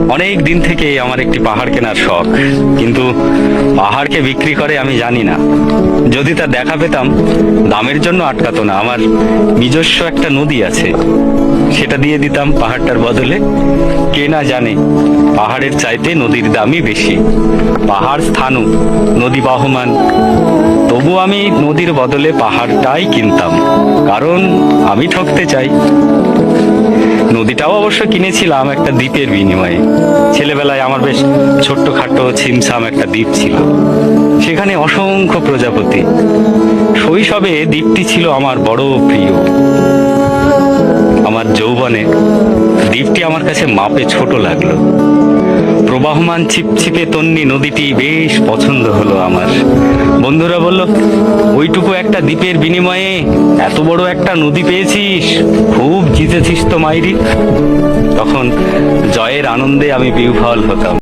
অনেক দিন থেকে আমার একটি পাহাড় কেনার শখ, কিন্তু পাহাড়কে বিক্রি করে আমি জানি না। যদি তার দেখা পেতাম, দামের জন্য আটকাতো না। আমার নিজস্ব একটা নদী আছে, সেটা দিয়ে দিতাম পাহাড়টার বদলে। কে না জানে পাহাড়ের চাইতে নদীর দামই বেশি। পাহাড় স্থাণু, নদী বহমান, তবু আমি নদীর বদলে পাহাড়টাই কিনতাম, কারণ আমি ঠকতে চাই। নদীটাও অবশ্য কিনেছিলাম একটা দ্বীপের বিনিময়ে। ছেলেবেলায় আমার বেশ ছোট্টখাটো ছিমছাম একটা দ্বীপ ছিল, সেখানে অসংখ্য প্রজাপতি। শৈশবে দ্বীপটি ছিল আমার বড় প্রিয়। আমার যৌবনে দ্বীপটি আমার কাছে মাপে ছোট লাগলো। প্রবাহমান ছিপছিপে তন্নি নদীটি বেশ পছন্দ হলো আমার। বন্ধুরা বলল, ওইটুকু একটা দ্বীপের বিনিময়ে এত বড় একটা নদী পেয়েছিস, খুব জিতেছিস তো মাইরি। তখন জয়ের আনন্দে আমি বিহ্বল হতাম।